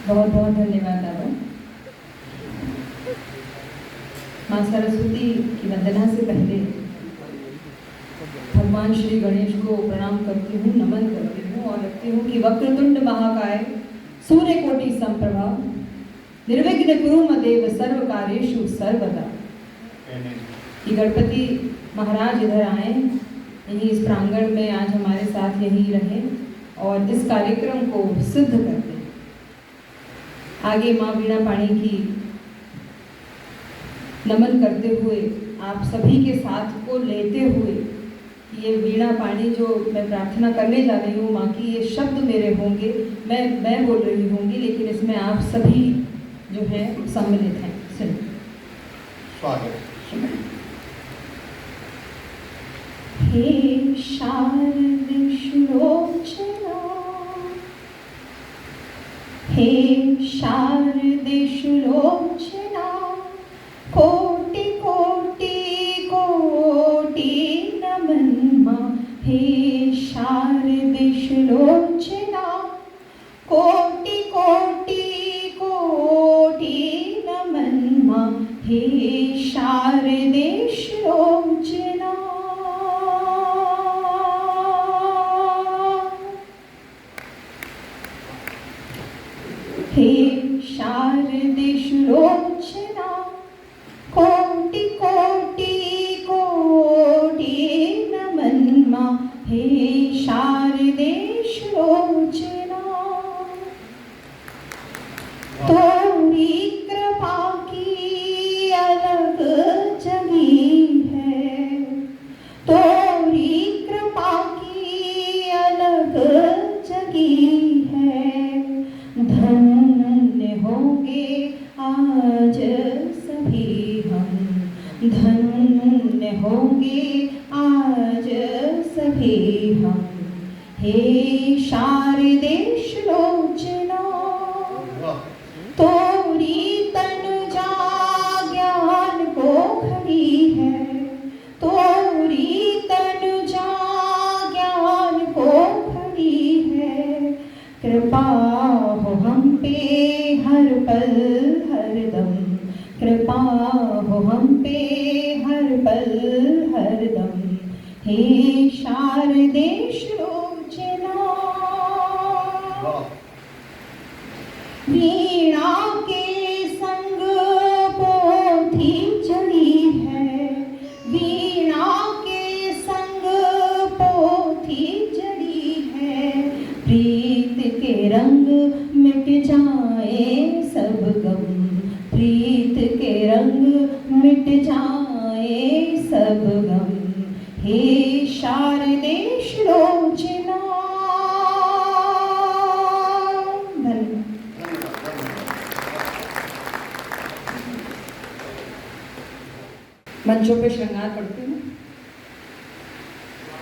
बहुत बहुत धन्यवाद दादा। माँ सरस्वती की वंदना से पहले भगवान श्री गणेश को प्रणाम करती हूँ, नमन करती हूँ और रखती हूँ कि वक्रतुंड महाकाय सूर्यकोटि समप्रभा निर्विघ्न कुरु मदेव सर्व कार्येषु सर्वदा। कि गणपति महाराज इधर आए, यहीं इस प्रांगण में आज हमारे साथ यहीं रहे और इस कार्यक्रम को सिद्ध कर दें। आगे माँ वीणा पाणी की नमन करते हुए आप सभी के साथ को लेते हुए ये वीणा पाणी जो मैं प्रार्थना करने जा रही हूँ, माँ की ये शब्द मेरे होंगे, मैं बोल रही होंगी, लेकिन इसमें आप सभी जो है सम्मिलित हैं। सुनिए। स्वागत। हे शारदे सुलोचना, हे शारदे सुलोचना, कोटि कोटि कोटि नमन मां। हे शारदे सुलोचना, कोटि कोटि कोटि नमन मां। हे शारदे सुलोचना। हे शारदे सुलोचना, कोटि कोटि कोटि नमन मां। हे शारदे सुलोचना। तोरी कृपा की अलग जगी है, तोरी कृपा की अलग जगी है। धन्य होंगे आज सभी हम, धन्य होंगे आज सभी हम। हे शारदे सुलोचना, तोरी तनुजा ज्ञान को खड़ी है, तोरी तनुजा ज्ञान को खड़ी है। कृपा हो हम पे हर पल हरदम, कृपा हो हम पे हर पल हरदम। हे शारदे सुलोचना। वीणा के संग पोथी चढ़ी है, वीणा के संग पोथी चढ़ी है। प्रीत के रंग मिट जाए सब गम, प्रीत के रंग मिट जाए सब गम। हे शारदे सुलोचना। मंचों पे श्रृंगार पढ़ती हूँ,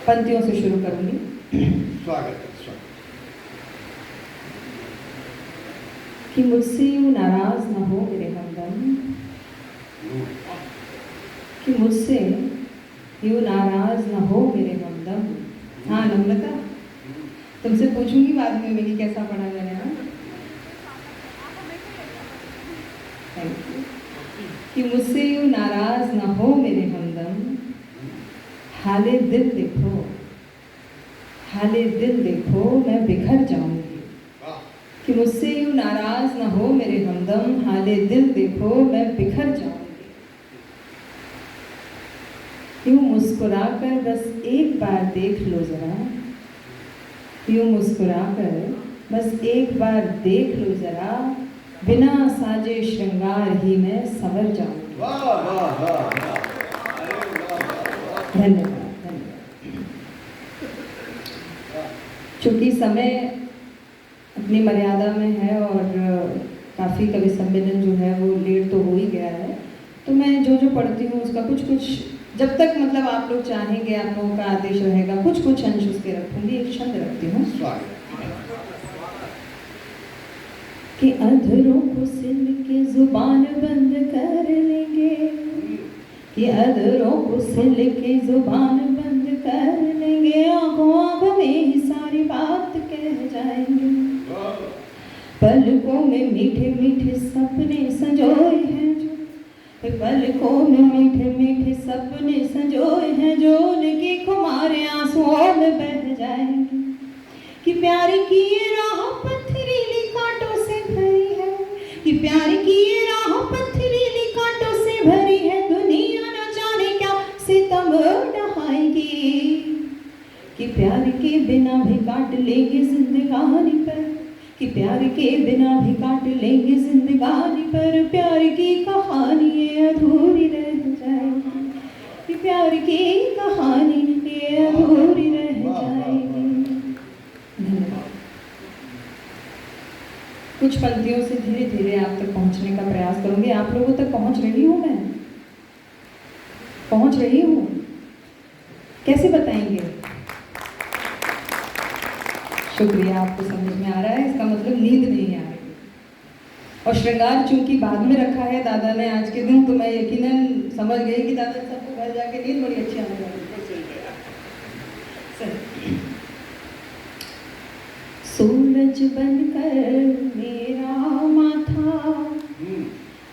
पंक्तियों से शुरू करूंगी। स्वागत। कि मुझसे यूं नाराज न हो मेरे हमदम, कि मुझसे यूं नाराज न हो मेरे हमदम। हाँ नम्रता, तुमसे पूछूंगी बाद में मेरी कैसा पढ़ा जाएगा। कि मुझसे यूं नाराज न हो मेरे हमदम, हाले दिल देखो, हाले दिल देखो मैं बिखर जाऊंगी। कि मुझसे यूं नाराज न हो मेरे हमदम, हाले दिल देखो मैं बिखर जाऊंगी। यूं मुस्कुराकर बस एक बार देख लो जरा, यूं मुस्कुराकर बस एक बार देख लो जरा, बिना साजे श्रृंगार ही मैं संवर जाऊंगी। धन्यवाद, धन्यवाद। चूंकि समय अपनी मर्यादा में है और काफ़ी कवि सम्मेलन जो है वो लेट तो हो ही गया है, तो मैं जो जो पढ़ती हूँ उसका कुछ कुछ जब तक मतलब आप लोग चाहेंगे, आप लोगों का आदेश रहेगा, कुछ कुछ अंश उसके रखूंगी। एक छंद रखती हूँ कि अधरों को सिल के जुबान बंद कर लेंगे, कि अधरों को सिल के जुबान बंद कर लेंगे, आंखों आंखों में ही सारी बात कह जाएंगे। पलकों में मीठे मीठे सपने संजोए हैं जो, पलकों में मीठे मीठे सपने संजोए हैं जो, उनके खुमारे आंसुओं में बह जाएंगे। कि प्यार की ये राह पथरीली कांटों से भरी है, कि प्यार की ये राह पथरीली कांटों से भरी है, दुनिया न जाने क्या सितम ढहाएगी। कि प्यार के बिना भी काट लेंगे जिंदगानी पर, कि प्यार के बिना भी काट लेंगे जिंदगानी पर, प्यार की कहानी ये अधूरी रह जाएगी। कि प्यार की कहानी ये अधूरी रह जाएगी। धन्यवाद। कुछ पंक्तियों से धीरे धीरे आप तक पहुंचने का प्रयास करूंगी। आप लोगों तक पहुंच रही हूं, मैं पहुंच रही हूं, कैसे बताएंगे? शुक्रिया, आपको समझ में आ रहा है, इसका मतलब नींद नहीं आ रही। और श्रृंगार चूंकि बाद में रखा है दादा ने आज के दिन, तो मैं यकीनन समझ गई कि दादा सबको घर जाके नींद बड़ी अच्छी आने वाली है। सूरज बनकर मेरा माथा,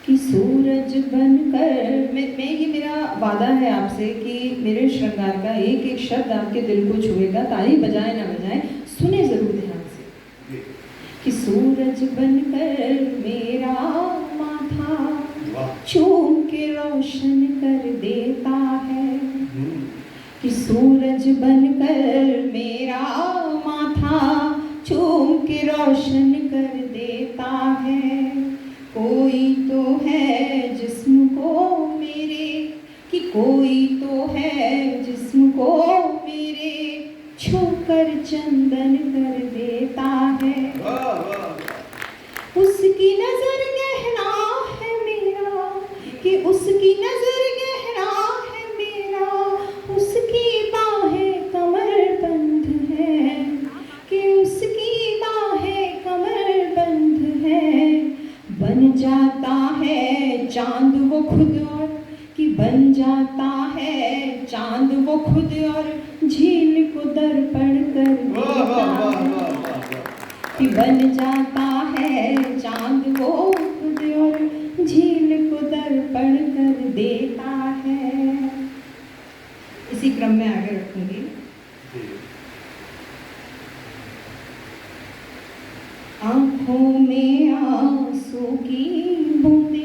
कि सूरज बनकर मैं ये मेरा वादा है आपसे कि मेरे श्रृंगार का एक एक शब्द आपके दिल को छुएगा, ताली बजाए ना बजाए, सुने जरूर ध्यान से। कि सूरज बनकर मेरा माथा चूम के रोशन कर देता है, कि सूरज बनकर मेरा माथा चूम के रोशन कर देता है। कोई तो है जिस्म को मेरे, कि कोई तो है जिस्म को मेरे छूकर चंदन कर देता है। उसकी नजर गहरा है मेरा, कि उसकी नजर गहरा है मेरा, उसकी बाहें कमरबंद है, कि उसकी बाहें कमरबंद है। बन जाता है चांद वो खुद और, कि बन जाता है चांद वो खुद और झील को दर्पण कर देता है। कि बन जाता है चांद वो खुद और झील को दर्पण कर देता है। इसी क्रम में आगे रखूंगी। आँखों में आंसू की बूंदे,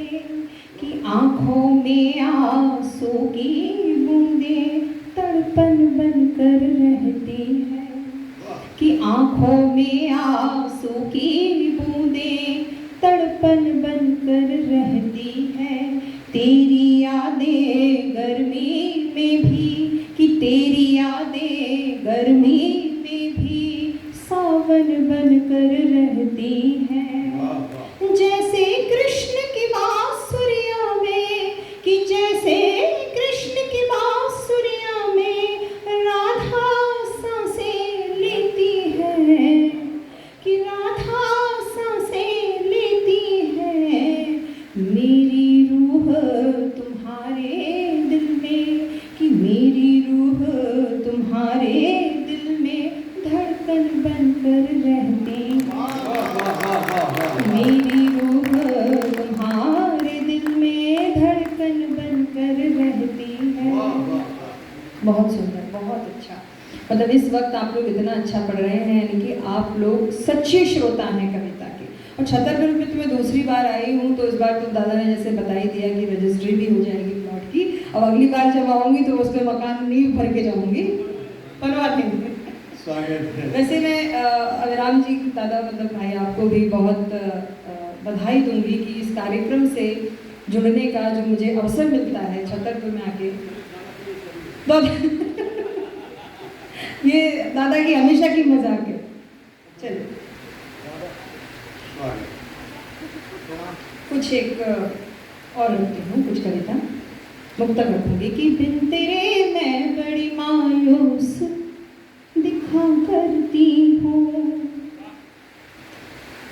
कि आँखों में आंसू की बूंदे तड़पन बनकर रहती है। कि आँखों में आंसू की बूंदे तड़पन बनकर रहती है। तेरी यादें गर्मी में भी, कि तेरी यादें गर्मी में भी सावन बनकर रहती है। जैसे कृष्ण की बांसुरिया में, कि जैसे कृष्ण की बांसुरिया में राधा सांसें लेती है, कि राधा सांसें लेती है। मेरी रूह तुम्हारे दिल में, कि मेरी रूह तुम्हारे दिल में धड़कन बनकर रहती है। मेरी रूह तुम्हारे दिल में धड़कन बनकर रहती है। बहुत सुंदर, बहुत अच्छा। मतलब इस वक्त आप लोग इतना अच्छा पढ़ रहे हैं, यानी कि आप लोग सच्चे श्रोता हैं कविता के। और छतरपुर में तो मैं दूसरी बार आई हूँ, तो इस बार तो दादा ने जैसे बता ही दिया कि रजिस्ट्री भी हो जाएगी प्लॉट की। अब अगली बार जब आऊँगी तो उस पर मकान नींव भर के जाऊँगी, बनवा देंगे। वैसे मैं अभिराम जी दादा, मतलब भाई, आपको भी बहुत बधाई दूंगी कि इस कार्यक्रम से जुड़ने का जो मुझे अवसर मिलता है छतरपुर में आके। तो ये दादा की हमेशा की मजाक है। चलिए कुछ एक और रखती हूँ, कुछ कविता मुक्तक रखूंगी। कि बिन तेरे मैं बड़ी मायूस दिखा करती हूँ।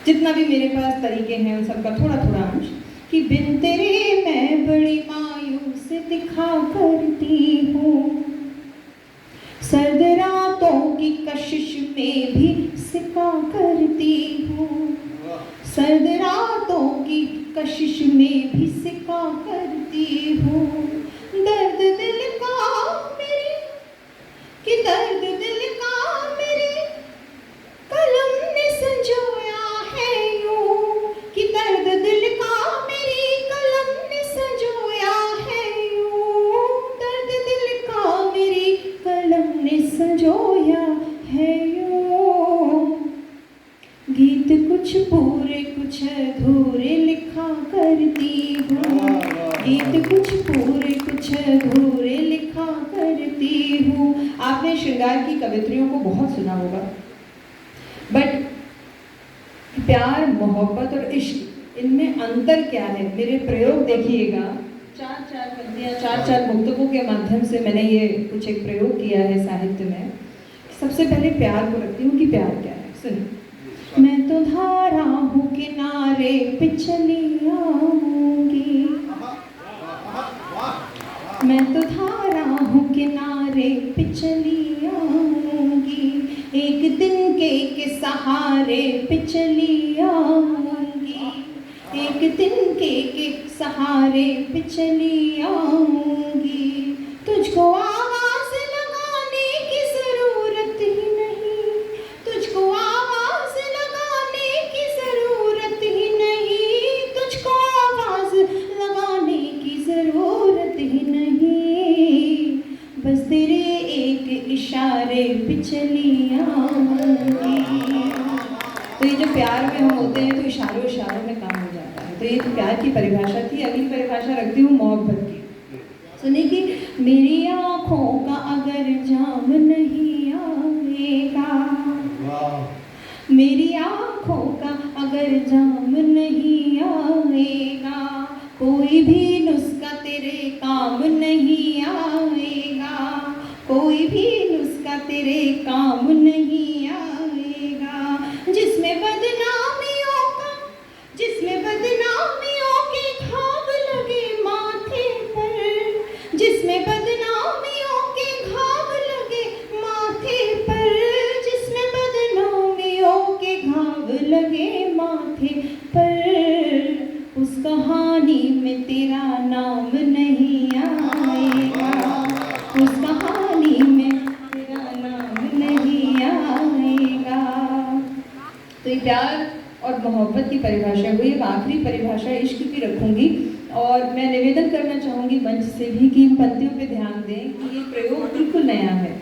जितना भी मेरे पास तरीके हैं उन सबका थोड़ा थोड़ा अंश। कि बिन तेरे मैं बड़ी मायूस दिखा करती हूँ। सर्द रातों की कशिश में भी सिका करती हूँ। सर्द रातों की कशिश में भी सिका करती हूँ। दर्द दिल का मेरे, कि दर्द दिल का मेरे कलम ने संजोया है यूं, कि दर्द दिल का मेरी कलम ने संजोया है यूं, दर्द दिल का मेरी कलम ने संजोया है यूं। गीत कुछ पूरे कुछ अधूरे लिखा करती हूँ, गीत कुछ पूरे कुछ अधूरे लिखा करती हूँ। आपने श्रृंगार की कवित्रियों को बहुत सुना होगा, बट प्यार, मोहब्बत और इश्क, इनमें अंतर क्या है? मेरे प्रयोग देखिएगा, चार पंक्तियाँ, चार मुक्तकों के माध्यम से मैंने ये कुछ एक प्रयोग किया है साहित्य में। सबसे पहले प्यार को रखती हूँ कि प्यार क्या है। सुनिए। मैं तो धारा हूँ किनारे पे चली आऊंगी, मैं तो धारा हूँ किनारे पे चली आऊंगी, एक दिन के सहारे पे चली आऊंगी, एक दिन के सहारे पे चली आऊंगी। तुझको आवाज लगाने की जरूरत ही नहीं, तुझको आवाज लगाने की जरूरत ही नहीं, तुझको आवाज लगाने की जरूरत ही नहीं, बस तेरे एक इशारे पे चली आऊंगी। तो ये जो प्यार में हम होते हैं तो इशारों में काम हो जाता है। तो ये तो प्यार की परिभाषा थी। अगली परिभाषा रखती हूँ मोहब्बत की। सुनिए कि मेरी आँखों का अगर जाम नहीं आएगा, मेरी आँखों का अगर जाम नहीं आएगा, कोई भी नुस्खा तेरे काम नहीं आएगा, कोई भी नुस्खा तेरे काम नहीं आएगा। जिसमें बदनामियों का, जिसमें बदनामियों के घाव लगे माथे पर, जिसमें बदनामियों के घाव लगे माथे पर, जिसमें बदनामियों के घाव लगे माथे पर, उस कहानी में तेरा नाम नहीं आएगा, उस कहानी में तेरा नाम नहीं आएगा। तो ये प्यार और मोहब्बत की परिभाषा हुई। अब आखिरी परिभाषा इश्क की रखूंगी, और मैं निवेदन करना चाहूँगी मंच से भी कि इन पंक्तियों पे ध्यान दें कि ये प्रयोग बिल्कुल नया है।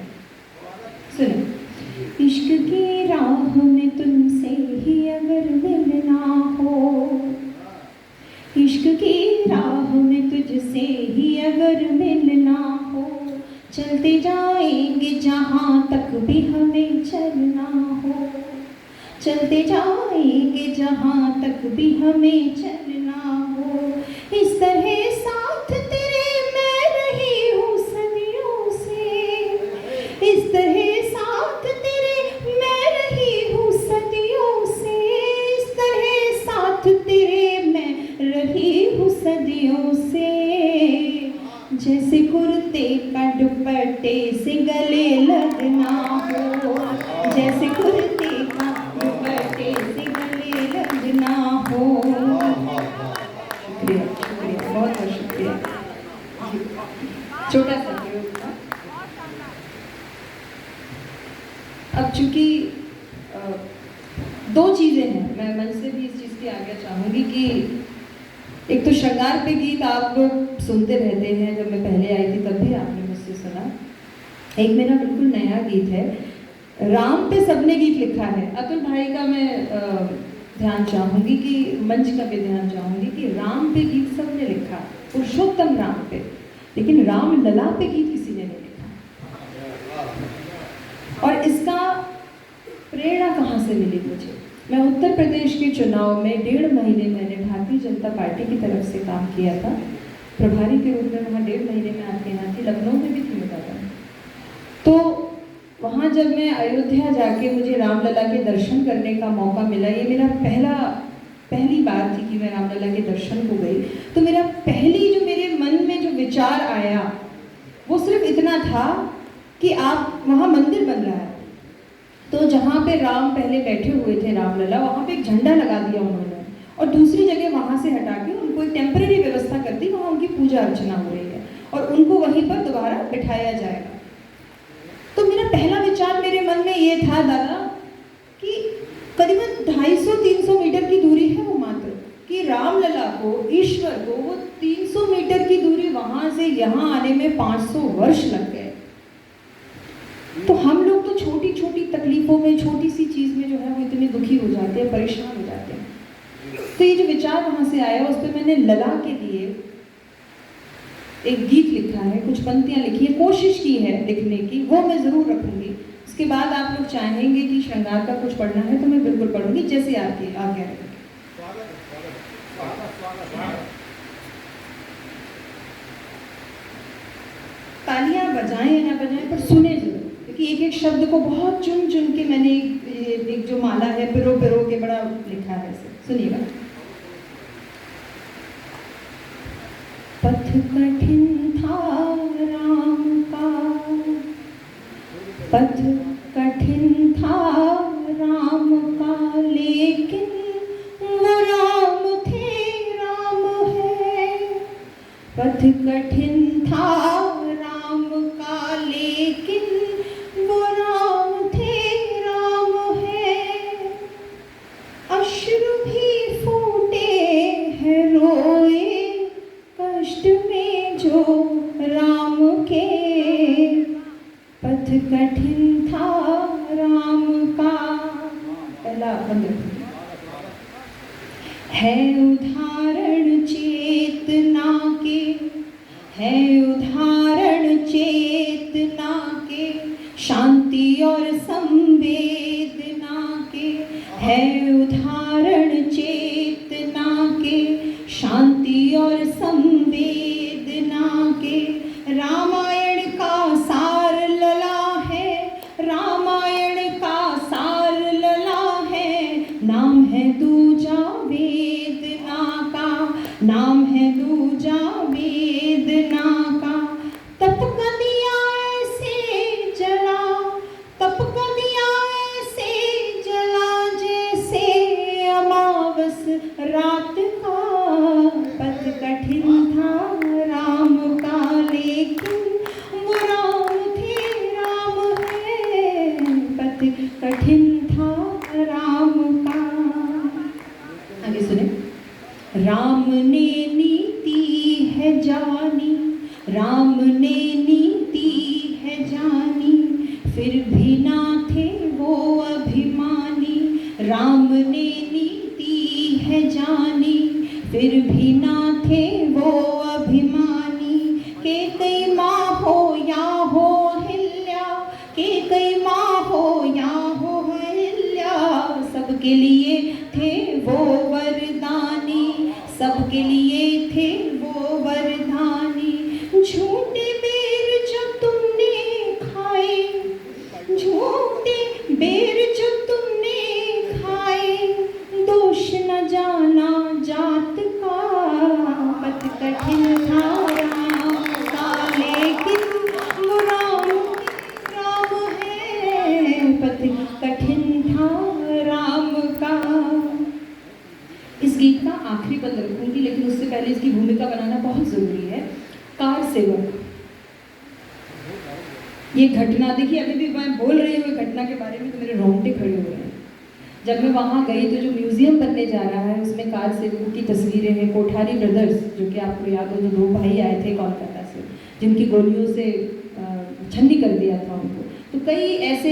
सुनो। इश्क की राह में तुमसे ही अगर मिलना हो, इश्क की राह में तुझसे ही अगर मिलना हो, चलते जाएंगे जहाँ तक भी हमें चलना हो, चलते जाएंगे जहाँ तक भी हमें चलना हो। इस तरह साथ तेरे मैं रही हूँ सदियों से, इस तरह साथ तेरे मैं रही हूँ सदियों से, इस तरह साथ तेरे मैं रही हूँ सदियों से। जैसे कुर्ते का दुपट्टे से गले लगना हो, जैसे कुर्ते का दुपट्टे से गले लगना हो। शुक्रिया, शुक्रिया, बहुत बहुत शुक्रिया। छोटा सा प्रयोग था। अब चूंकि दो चीज़ें हैं, मैं मन से भी इस चीज़ की आज्ञा चाहूँगी कि एक तो श्रृंगार पे गीत आप लोग सुनते रहते हैं, जब मैं पहले आई थी तब भी आपने मुझसे सुना। एक मेरा बिल्कुल नया गीत है, राम पे सबने गीत लिखा है। अतुल भाई का मैं ध्यान चाहूँगी कि मंच का भी ध्यान चाहूँगी कि राम पे गीत सबने लिखा, पुरुषोत्तम राम पे, लेकिन राम लला पे गीत किसी ने नहीं लिखा। और इसका प्रेरणा कहाँ से मिली मुझे? मैं उत्तर प्रदेश के चुनाव में 1.5 महीने मैंने भारतीय जनता पार्टी की तरफ से काम किया था, प्रभारी के रूप में वहाँ 1.5 महीने में आपके यहाँ थी, लखनऊ में भी थी मैं दादा। तो वहाँ जब मैं अयोध्या जाके मुझे रामलला के दर्शन करने का मौका मिला, ये मेरा पहली बार थी कि मैं रामलला के दर्शन को गई। तो मेरा पहली जो मेरे मन में जो विचार आया वो सिर्फ इतना था कि आप वहाँ मंदिर बन रहा है, तो जहाँ पे राम पहले बैठे हुए थे रामलला, वहाँ पे एक झंडा लगा दिया उन्होंने और दूसरी जगह वहाँ से हटा के उनको एक टेम्परेरी व्यवस्था कर दी, वहाँ उनकी पूजा अर्चना हो रही है और उनको वहीं पर दोबारा बिठाया जाएगा। तो मेरा पहला विचार मेरे मन में ये था दादा कि करीबन 250-300 मीटर की दूरी है वो मात्र, कि रामलला को, ईश्वर को, वो 300 मीटर की दूरी वहाँ से यहाँ आने में 500 वर्ष लग गए। तो हम लोग तो छोटी छोटी तकलीफों में, छोटी सी चीज़ में जो है वो इतने दुखी हो जाते हैं, परेशान हो जाते हैं। तो ये जो विचार वहाँ से आया उस पर मैंने लला के लिए एक गीत लिखा है, कुछ पंक्तियाँ लिखी है, कोशिश की है लिखने की, वो मैं ज़रूर रखूँगी। उसके बाद आप लोग चाहेंगे कि श्रृंगार का कुछ पढ़ना है तो मैं बिल्कुल पढ़ूंगी, जैसे आपकी आज्ञा है। तालियां बजाएं या ना बजाएं पर सुने जरूर, क्योंकि एक एक शब्द को बहुत चुन चुन के मैंने एक जो माला है पिरो पिरो के बड़ा लिखा है। सुनिएगा। पथ कठिन था राम का, पथ कठिन था राम का, लेकिन वो राम थे, राम है। पथ कठिन था राम का, लेकिन वो राम थे, राम है। अश्रु भी फूटे हैं, रोए कष्ट में जो राम के, पथ कठिन था राम का। पहला बंद है उदाहरण चेतना के, है उदाहरण चेतना के, शांति और संवेदना के, है उदाहरण चेतना के, शांति और संवेदना के। रामायण का सार लला है, रामायण का सार लला है। नाम है दूजा वेदना का, नाम है दूजा वेदना का। तप का दिया ऐसे जला, तप का दिया ऐसे जला, जैसे अमावस रात का। पथ कठिन था राम का, लेकिन वो राम थे, राम है। पथ कठिन था राम का। आगे सुने। राम ने नीति है जानी, राम ने नीति है जानी, फिर भी ना थे वो अभिमानी। राम ने नीति है जानी, फिर भी ना थे वो अभिमानी। के कई माँ हो या हो अहिल्या, के कई माँ हो या हो अहिल्या, सबके लिए थे वो वरदानी, सबके लिए थे वो वरदानी। झूठे बेर जो तुमने खाए, झूठे बेर जो तुमने खाए, दोष न जाना जात का। पथ कठिन था राम का, लेकिन वो राम, राम है। पथ कठिन था राम का। इस गीत का आखिरी पद रखूंगी, लेकिन उससे पहले इसकी भूमिका बनाना बहुत जरूरी है। कार सेवक, ये घटना देखिए, अभी भी मैं बोल रही हूँ घटना के बारे में तो मेरे रोंगटे खड़े हो रहे हैं। जब मैं वहाँ गई तो जो म्यूजियम बनने जा रहा है उसमें कार सेवकों की तस्वीरें हैं। कोठारी ब्रदर्स, जो कि आपको याद हो, जो दो भाई आए थे कोलकाता से, जिनकी गोलियों से छन्नी कर दिया था उनको। तो कई ऐसे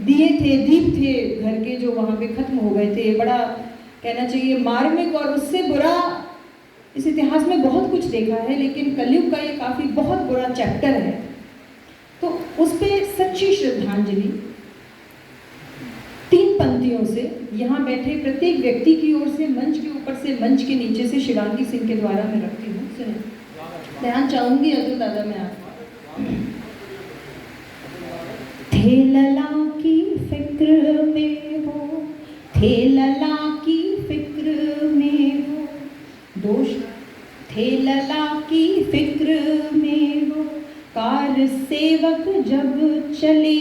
दिए थे, दीप थे घर के, जो वहाँ पे खत्म हो गए थे। बड़ा कहना चाहिए मार्मिक, और उससे बुरा इस इतिहास में बहुत कुछ देखा है, लेकिन कलयुग का ये काफ़ी बहुत बुरा चैप्टर है। तो उस पर सच्ची श्रद्धांजलि 3 पंक्तियों से यहाँ बैठे प्रत्येक व्यक्ति की ओर से, मंच के ऊपर से, मंच के नीचे से शिवांगी सिंह के द्वारा मैं रखती हूँ। सुने, ध्यान चाहूंगी अजू दादा मैं आप। थे लला की फिक्र में वो, थे लला की फिक्र में वो, दोष थे लला की फिक्र में वो। कार सेवक जब चले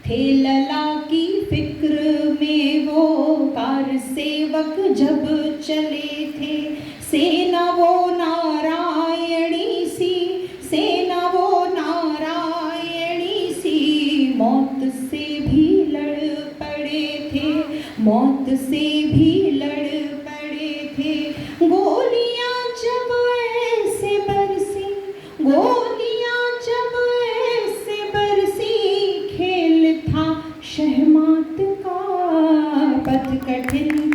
थे लला की फिक्र में वो। कार सेवक जब चले थे। सेना वो नारायणी सी, सेना वो नारायणी सी, मौत से भी लड़ पड़े थे, मौत से भी लड़ पड़े थे। गोलियां जब ऐसे बरसी, गोलियां जब ऐसे बरसी, खेल था शहमात का, पथ कठिन